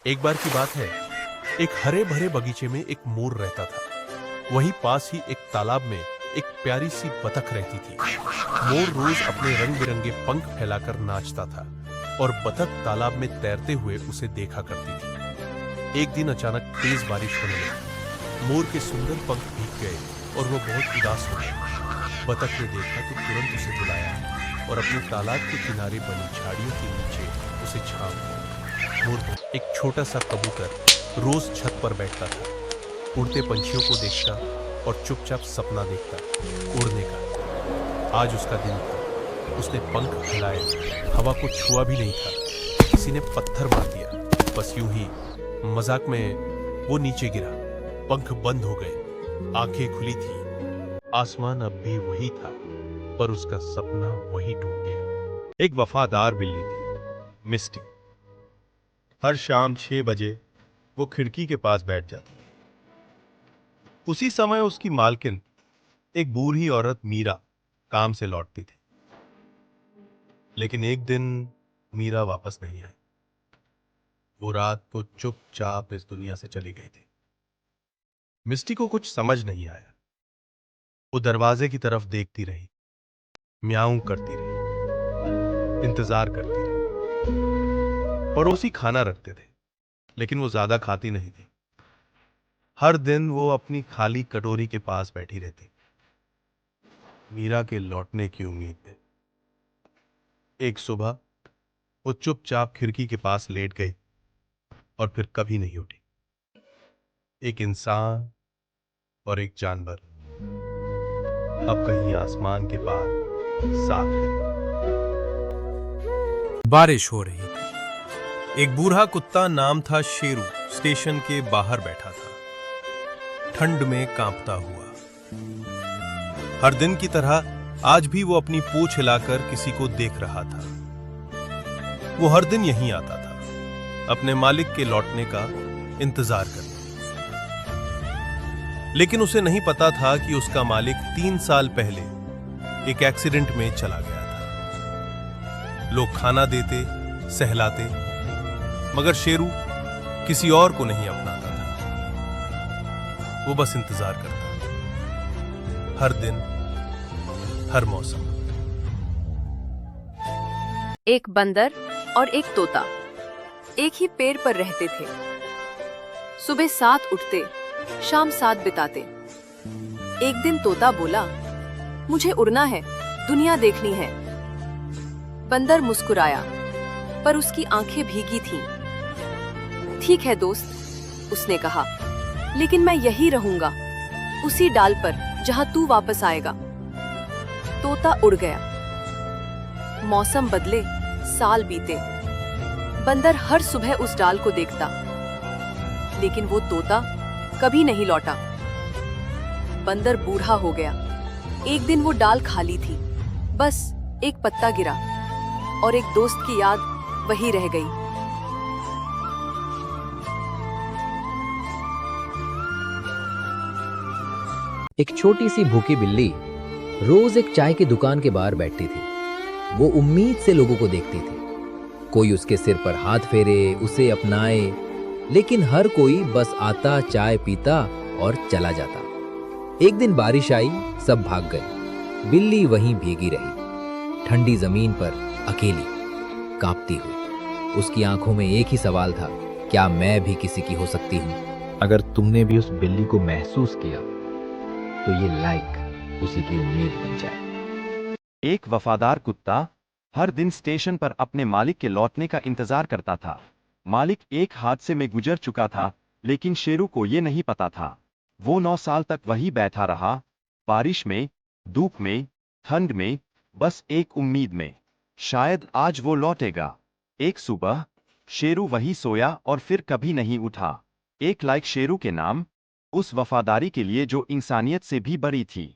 एक बार की बात है, एक हरे भरे बगीचे में एक मोर रहता था। वहीं पास ही एक तालाब में एक प्यारी सी बतख रहती थी। मोर रोज अपने रंग बिरंगे पंख फैलाकर नाचता था और बतख तालाब में तैरते हुए उसे देखा करती थी। एक दिन अचानक तेज बारिश होने लगी। मोर के सुंदर पंख भीग गए और वो बहुत उदास हो गया। बतख ने देखा तो तुरंत उसे बुलाया और अपने तालाब के किनारे बनी झाड़ियों के नीचे उसे छांव दिया। मोर एक छोटा सा कबूतर रोज छत पर बैठता था, उड़ते पंछियों को देखता और चुपचाप सपना देखता उड़ने का। आज उसका दिन था। उसने पंख फैलाए, हवा को छुआ भी नहीं था। किसी ने पत्थर मार दिया, बस यूं ही मजाक में वो नीचे गिरा। पंख बंद हो गए, आंखें खुली थी। आसमान अब भी वही था, पर उसका सपना वही टूट गया। एक वफादार बिल्ली थी, मिस्टी। हर शाम 6 बजे वो खिड़की के पास बैठ जाती। उसी समय उसकी मालकिन, एक बूढ़ी औरत मीरा, काम से लौटती थी। लेकिन एक दिन मीरा वापस नहीं आई। वो रात को चुपचाप इस दुनिया से चली गई थी। मिस्टी को कुछ समझ नहीं आया। वो दरवाजे की तरफ देखती रही, म्याऊं करती रही, इंतजार करती रही। पड़ोसी खाना रखते थे, लेकिन वो ज्यादा खाती नहीं थी। हर दिन वो अपनी खाली कटोरी के पास बैठी रहती, मीरा के लौटने की उम्मीद में। एक सुबह वो चुपचाप खिड़की के पास लेट गई और फिर कभी नहीं उठी। एक इंसान और एक जानवर अब कहीं आसमान के पार साथ है। बारिश हो रही थी। एक बूढ़ा कुत्ता, नाम था शेरू, स्टेशन के बाहर बैठा था, ठंड में कांपता हुआ। हर दिन की तरह आज भी वो अपनी पूंछ हिलाकर किसी को देख रहा था। वो हर दिन यहीं आता था, अपने मालिक के लौटने का इंतजार करने। लेकिन उसे नहीं पता था कि उसका मालिक 3 साल पहले एक एक्सीडेंट में चला गया था। लोग खाना देते, सहलाते, मगर शेरू किसी और को नहीं अपनाता था। वो बस इंतजार करता, हर दिन, हर मौसम। एक बंदर और एक तोता एक ही पेड़ पर रहते थे। सुबह 7 उठते, शाम 7 बिताते। एक दिन तोता बोला, मुझे उड़ना है, दुनिया देखनी है। बंदर मुस्कुराया, पर उसकी आंखें भीगी थीं। ठीक है दोस्त, उसने कहा, लेकिन मैं यही रहूंगा, उसी डाल पर जहां तू वापस आएगा। तोता उड़ गया। मौसम बदले, साल बीते। बंदर हर सुबह उस डाल को देखता, लेकिन वो तोता कभी नहीं लौटा। बंदर बूढ़ा हो गया। एक दिन वो डाल खाली थी, बस एक पत्ता गिरा और एक दोस्त की याद वही रह गई। एक छोटी सी भूखी बिल्ली रोज एक चाय की दुकान के बाहर बैठती थी। वो उम्मीद से लोगों को देखती थी, कोई उसके सिर पर हाथ फेरे, उसे अपनाए, लेकिन हर कोई बस आता, चाय पीता और चला जाता। एक दिन बारिश आई, सब भाग गए। बिल्ली वहीं भीगी रही, ठंडी जमीन पर अकेली, कांपती हुई। उसकी आंखों में एक ही सवाल था, क्या मैं भी किसी की हो सकती हूँ? अगर तुमने भी उस बिल्ली को महसूस किया, तो ये लाइक उसी की उम्मीद बन जाए। एक वफादार कुत्ता हर दिन स्टेशन पर अपने मालिक के लौटने का इंतजार करता था। मालिक एक हादसे में गुजर चुका था, लेकिन शेरू को ये नहीं पता था। वो 9 साल तक वहीं बैठा रहा, बारिश में, धूप में, ठंड में, बस एक उम्मीद में, शायद आज वो लौटेगा। एक सुबह शेरू वहीं सोया और फिर कभी नहीं उठा। एक लाइक शेरू के नाम, उस वफादारी के लिए जो इंसानियत से भी बड़ी थी।